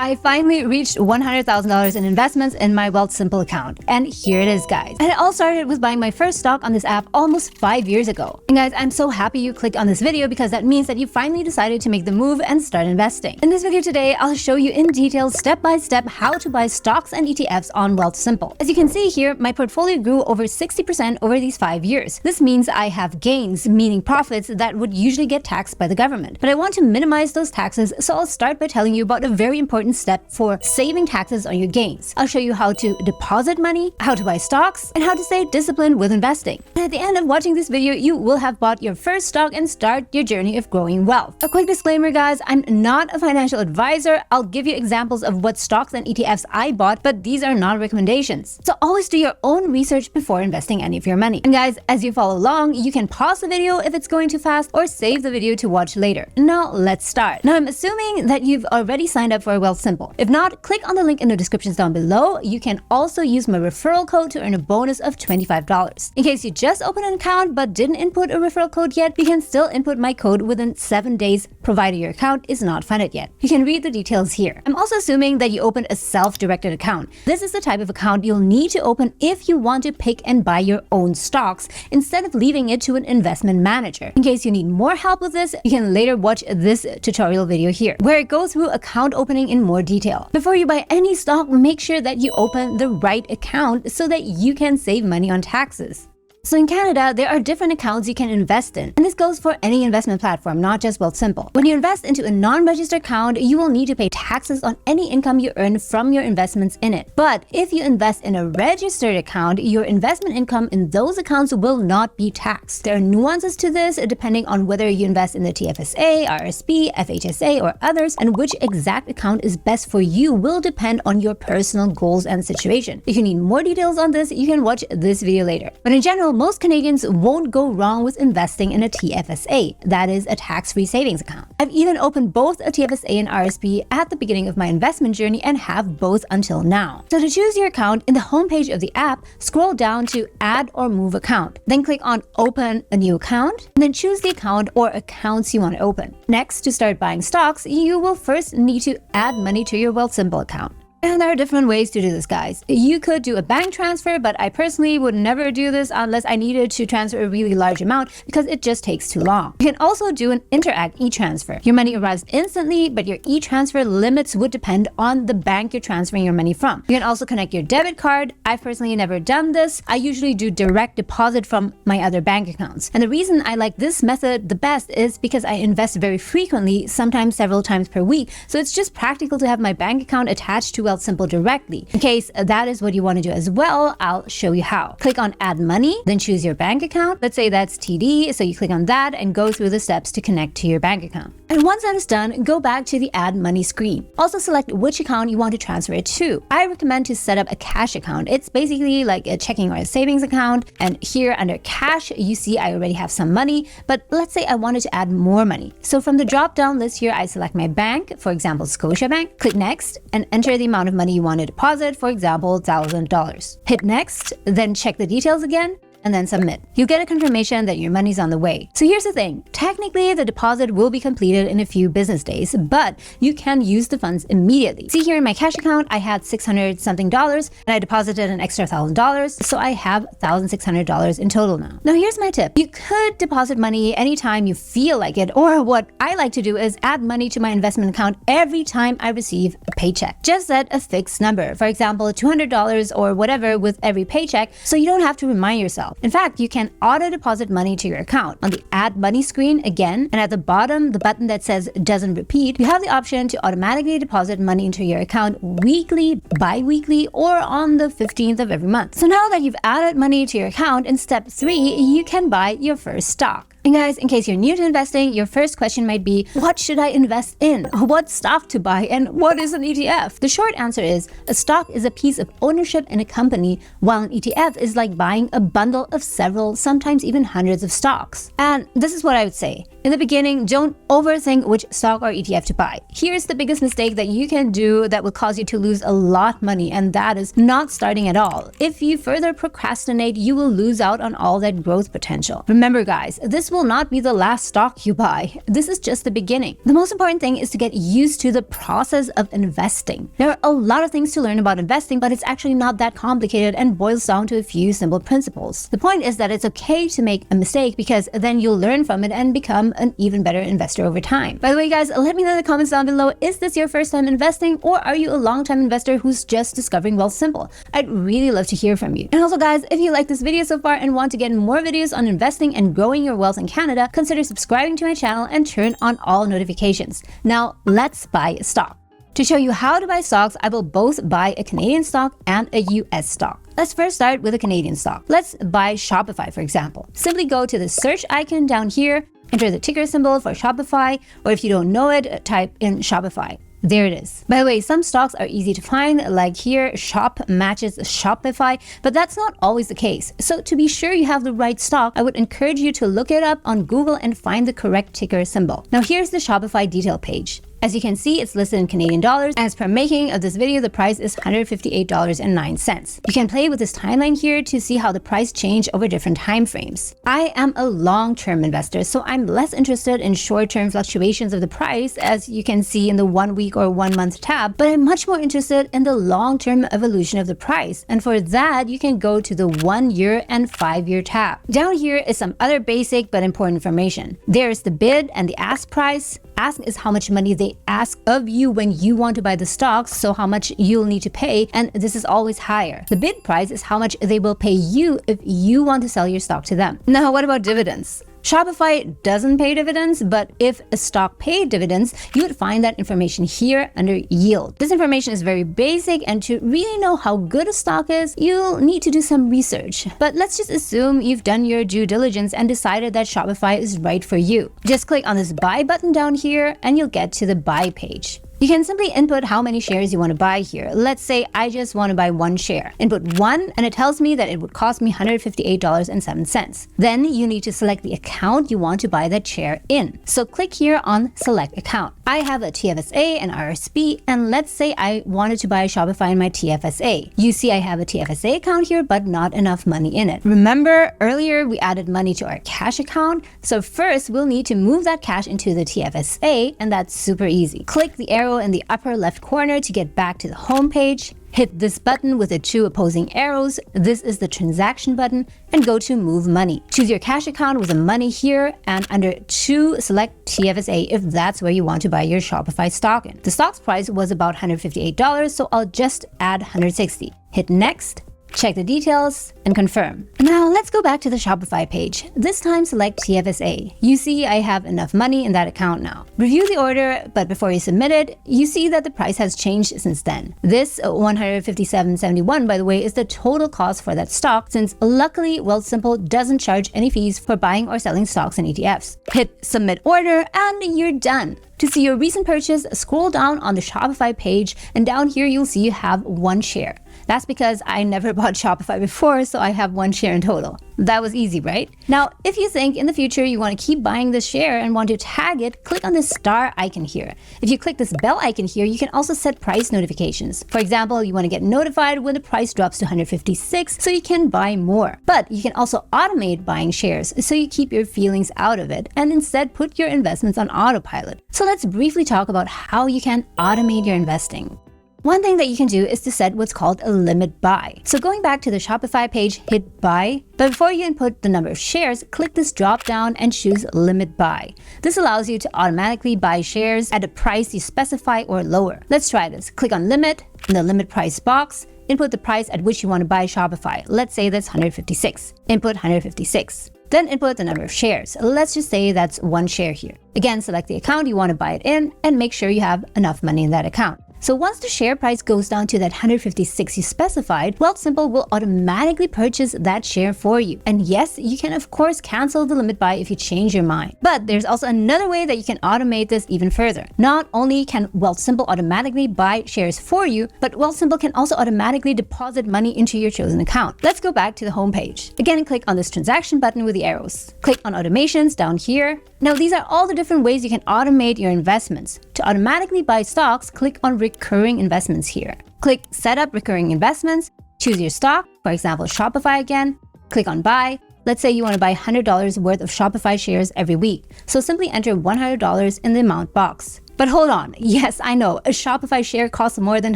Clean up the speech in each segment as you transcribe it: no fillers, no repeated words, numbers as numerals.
I finally reached $100,000 in investments in my Wealthsimple account. And here it is, guys. And it all started with buying my first stock on this app almost 5 years ago. And guys, I'm so happy you clicked on this video because that means that you finally decided to make the move and start investing. In this video today, I'll show you in detail, step by step, how to buy stocks and ETFs on Wealthsimple. As you can see here, my portfolio grew over 60% over these 5 years. This means I have gains, meaning profits that would usually get taxed by the government. But I want to minimize those taxes, so I'll start by telling you about a very important step for saving taxes on your gains. I'll show you how to deposit money, how to buy stocks, and how to stay disciplined with investing. And at the end of watching this video, you will have bought your first stock and start your journey of growing wealth. A quick disclaimer, guys, I'm not a financial advisor. I'll give you examples of what stocks and ETFs I bought, but these are not recommendations. So always do your own research before investing any of your money. And guys, as you follow along, you can pause the video if it's going too fast or save the video to watch later. Now let's start. Now I'm assuming that you've already signed up for Wealthsimple. If not, click on the link in the descriptions down below. You can also use my referral code to earn a bonus of $25. In case you just opened an account but didn't input a referral code yet, you can still input my code within 7 days, provided your account is not funded yet. You can read the details here. I'm also assuming that you opened a self-directed account. This is the type of account you'll need to open if you want to pick and buy your own stocks instead of leaving it to an investment manager. In case you need more help with this, you can later watch this tutorial video here, where I go through account opening in more detail. Before you buy any stock, make sure that you open the right account so that you can save money on taxes. So in Canada, there are different accounts you can invest in, and this goes for any investment platform, not just Wealthsimple. When you invest into a non-registered account, you will need to pay taxes on any income you earn from your investments in it. But if you invest in a registered account, your investment income in those accounts will not be taxed. There are nuances to this depending on whether you invest in the TFSA, RSP, FHSA, or others, and which exact account is best for you will depend on your personal goals and situation. If you need more details on this, you can watch this video later. But in general, most Canadians won't go wrong with investing in a TFSA, that is a tax-free savings account. I've even opened both a TFSA and RSP at the beginning of my investment journey and have both until now. So to choose your account, in the homepage of the app, scroll down to Add or Move Account. Then click on Open a New Account, and then choose the account or accounts you want to open. Next, to start buying stocks, you will first need to add money to your Wealthsimple account. And there are different ways to do this, guys. You could do a bank transfer, but I personally would never do this unless I needed to transfer a really large amount because it just takes too long. You can also do an Interact e-transfer. Your money arrives instantly, but your e-transfer limits would depend on the bank you're transferring your money from. You can also connect your debit card. I've personally never done this. I usually do direct deposit from my other bank accounts. And the reason I like this method the best is because I invest very frequently, sometimes several times per week. So it's just practical to have my bank account attached to Wealthsimple directly. In case that is what you want to do as well, I'll show you how. Click on Add Money, then choose your bank account. Let's say that's TD, so you click on that and go through the steps to connect to your bank account. And once that is done, go back to the Add Money screen. Also select which account you want to transfer it to. I recommend to set up a cash account. It's basically like a checking or a savings account. And here under cash, you see I already have some money, but let's say I wanted to add more money. So from the drop-down list here, I select my bank, for example, Scotiabank. Click Next and enter the amount of money you want to deposit, for example, $1,000. Hit Next, then check the details again, and then submit. You'll get a confirmation that your money's on the way. So here's the thing. Technically, the deposit will be completed in a few business days, but you can use the funds immediately. See here in my cash account, I had $600 something and I deposited an extra $1,000. So I have $1,600 in total now. Now here's my tip. You could deposit money anytime you feel like it, or what I like to do is add money to my investment account every time I receive a paycheck. Just set a fixed number, for example, $200 or whatever with every paycheck, so you don't have to remind yourself. In fact, you can auto deposit money to your account. On the Add Money screen again, and at the bottom, the button that says Doesn't Repeat, you have the option to automatically deposit money into your account weekly, bi-weekly, or on the 15th of every month. So now that you've added money to your account, in step 3, you can buy your first stock. And guys, in case you're new to investing, your first question might be, what should I invest in? What stock to buy? And what is an ETF? The short answer is, a stock is a piece of ownership in a company, while an ETF is like buying a bundle of several, sometimes even hundreds of stocks. And this is what I would say. In the beginning, don't overthink which stock or ETF to buy. Here's the biggest mistake that you can do that will cause you to lose a lot of money, and that is not starting at all. If you further procrastinate, you will lose out on all that growth potential. Remember guys, this will not be the last stock you buy. This is just the beginning. The most important thing is to get used to the process of investing. There are a lot of things to learn about investing, but it's actually not that complicated and boils down to a few simple principles. The point is that it's okay to make a mistake because then you'll learn from it and become an even better investor over time. By the way guys, let me know in the comments down below, is this your first time investing or are you a long-time investor who's just discovering Wealthsimple? I'd really love to hear from you. And also guys, if you like this video so far and want to get more videos on investing and growing your wealth in Canada, consider subscribing to my channel and turn on all notifications. Now let's buy a stock. To show you how to buy stocks, I will both buy a Canadian stock and a US stock. Let's first start with a Canadian stock. Let's buy Shopify, for example. Simply go to the search icon down here, enter the ticker symbol for Shopify, or if you don't know it, type in Shopify. There it is. By the way, some stocks are easy to find, like here, Shop matches Shopify, but that's not always the case. So to be sure you have the right stock, I would encourage you to look it up on Google and find the correct ticker symbol. Now here's the Shopify detail page. As you can see, it's listed in Canadian dollars. As per making of this video, the price is $158.09. You can play with this timeline here to see how the price changed over different time frames. I am a long-term investor, so I'm less interested in short-term fluctuations of the price, as you can see in the 1 week or 1 month tab, but I'm much more interested in the long-term evolution of the price. And for that, you can go to the 1 year and 5 year tab. Down here is some other basic but important information. There's the bid and the ask price. Ask is how much money they ask of you when you want to buy the stocks, so how much you'll need to pay, and this is always higher. The bid price is how much they will pay you if you want to sell your stock to them. Now, what about dividends? Shopify doesn't pay dividends, but if a stock paid dividends, you would find that information here under yield. This information is very basic, and to really know how good a stock is, you'll need to do some research. But let's just assume you've done your due diligence and decided that Shopify is right for you. Just click on this buy button down here and you'll get to the buy page. You can simply input how many shares you want to buy here. Let's say I just want to buy 1 share. Input 1 and it tells me that it would cost me $158.07. Then you need to select the account you want to buy that share in. So click here on select account. I have a TFSA and RSP, and let's say I wanted to buy Shopify in my TFSA. You see I have a TFSA account here, but not enough money in it. Remember earlier we added money to our cash account? So first we'll need to move that cash into the TFSA, and that's super easy. Click the arrow in the upper left corner to get back to the home page. Hit this button with the 2 opposing arrows. This is the transaction button, and go to move money. Choose your cash account with the money here, and under to select TFSA if that's where you want to buy your Shopify stock in. The stock's price was about $158, so I'll just add $160. Hit next. Check the details and confirm. Now let's go back to the Shopify page. This time select TFSA. You see I have enough money in that account now. Review the order, but before you submit it, you see that the price has changed since then. This $157.71, by the way, is the total cost for that stock, since luckily Wealthsimple doesn't charge any fees for buying or selling stocks and ETFs. Hit submit order and you're done. To see your recent purchase, scroll down on the Shopify page, and down here you'll see you have 1 share. That's because I never bought Shopify before, so I have 1 share in total. That was easy, right? Now, if you think in the future you want to keep buying this share and want to tag it, click on this star icon here. If you click this bell icon here, you can also set price notifications. For example, you want to get notified when the price drops to 156 so you can buy more. But you can also automate buying shares so you keep your feelings out of it and instead put your investments on autopilot. So let's briefly talk about how you can automate your investing. One thing that you can do is to set what's called a limit buy. So going back to the Shopify page, hit buy, but before you input the number of shares, click this drop down and choose limit buy. This allows you to automatically buy shares at a price you specify or lower. Let's try this. Click on limit in the limit price box. Input the price at which you want to buy Shopify. Let's say that's 156. Input 156. Then input the number of shares. Let's just say that's 1 share here. Again, select the account you want to buy it in and make sure you have enough money in that account. So once the share price goes down to that 156 you specified, Wealthsimple will automatically purchase that share for you. And yes, you can of course cancel the limit buy if you change your mind. But there's also another way that you can automate this even further. Not only can Wealthsimple automatically buy shares for you, but Wealthsimple can also automatically deposit money into your chosen account. Let's go back to the home page. Again, click on this transaction button with the arrows. Click on automations down here. Now, these are all the different ways you can automate your investments. To automatically buy stocks, click on recurring investments here. Click set up recurring investments, choose your stock, for example, Shopify again, click on buy. Let's say you want to buy $100 worth of Shopify shares every week. So simply enter $100 in the amount box. But hold on, yes, I know, a Shopify share costs more than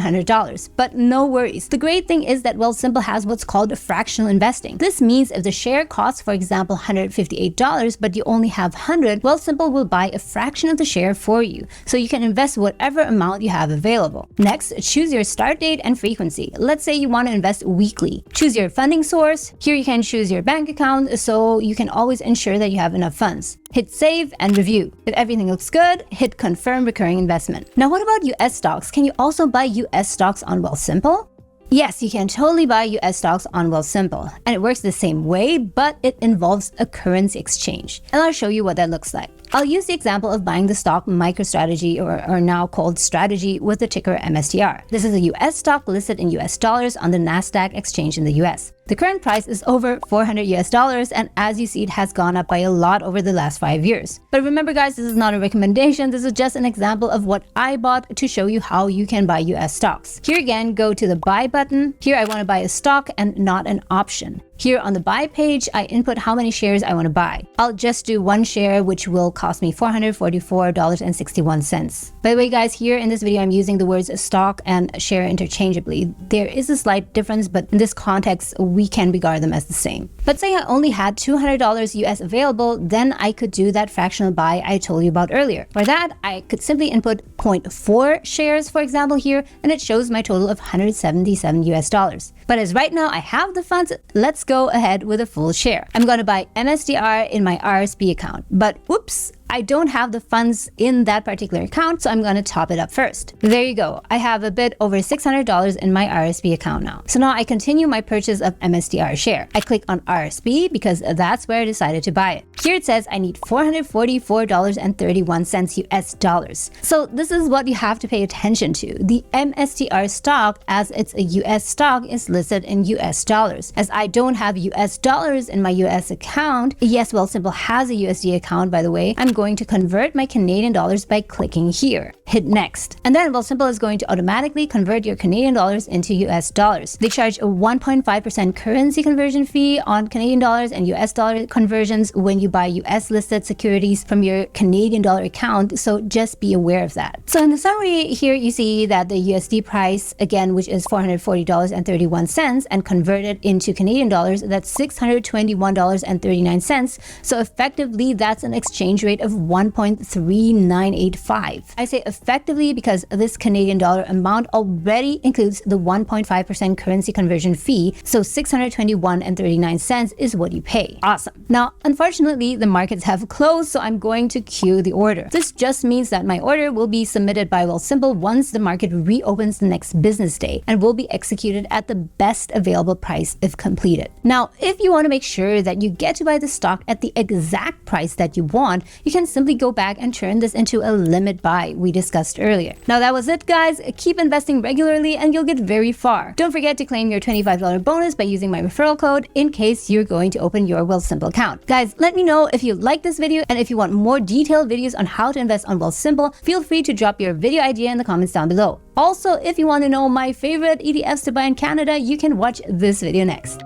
$100, but no worries. The great thing is that Wealthsimple has what's called fractional investing. This means if the share costs, for example, $158, but you only have 100, Wealthsimple will buy a fraction of the share for you, so you can invest whatever amount you have available. Next, choose your start date and frequency. Let's say you want to invest weekly. Choose your funding source. Here you can choose your bank account, so you can always ensure that you have enough funds. Hit save and review. If everything looks good, hit confirm recurring investment. Now, what about US stocks? Can you also buy US stocks on Wealthsimple? Yes, you can totally buy US stocks on Wealthsimple, and it works the same way, but it involves a currency exchange. And I'll show you what that looks like. I'll use the example of buying the stock MicroStrategy, or now called Strategy, with the ticker MSTR. This is a US stock listed in US dollars on the NASDAQ exchange in the US. The current price is over $400 US, and as you see, it has gone up by a lot over the last 5 years. But remember guys, this is not a recommendation, this is just an example of what I bought to show you how you can buy US stocks. Here again, go to the buy button. Here I want to buy a stock and not an option. Here on the buy page, I input how many shares I want to buy. I'll just do one share, which will cost me $444.61. By the way, guys, here in this video, I'm using the words stock and share interchangeably. There is a slight difference, but in this context, we can regard them as the same. But say I only had $200 US available, then I could do that fractional buy I told you about earlier. For that, I could simply input 0.4 shares, for example, here, and it shows my total of $177 US. But as right now I have the funds, let's go ahead with a full share. I'm going to buy MSTR in my RSP account, but oops, I don't have the funds in that particular account, so I'm going to top it up first. There you go. I have a bit over $600 in my RSP account now. So now I continue my purchase of MSTR share. I click on RSP because that's where I decided to buy it. Here it says I need $444.31 US dollars. So this is what you have to pay attention to. The MSTR stock, as it's a US stock, is listed in US dollars. As I don't have US dollars in my US account, yes, Wealthsimple has a USD account, by the way, I'm going to convert my Canadian dollars by clicking here. Hit next. And then Wealthsimple is going to automatically convert your Canadian dollars into US dollars. They charge a 1.5% currency conversion fee on Canadian dollars and US dollar conversions when you buy US listed securities from your Canadian dollar account, so just be aware of that. So in the summary here, you see that the USD price, again, which is $440.31, and converted into Canadian dollars, that's $621.39. So effectively, that's an exchange rate of 1.3985. I say effectively because this Canadian dollar amount already includes the 1.5% currency conversion fee, so $621.39 is what you pay. Awesome. Now, unfortunately, the markets have closed, so I'm going to queue the order. This just means that my order will be submitted by Wealthsimple once the market reopens the next business day and will be executed at the best available price if completed. Now, if you want to make sure that you get to buy the stock at the exact price that you want, you can simply go back and turn this into a limit buy we discussed earlier. Now that was it, guys. Keep investing regularly and you'll get very far. Don't forget to claim your $25 bonus by using my referral code in case you're going to open your Wealthsimple account. Guys, let me know if you like this video, and if you want more detailed videos on how to invest on Wealthsimple, feel free to drop your video idea in the comments down below. Also, if you want to know my favorite ETFs to buy in Canada, you can watch this video next.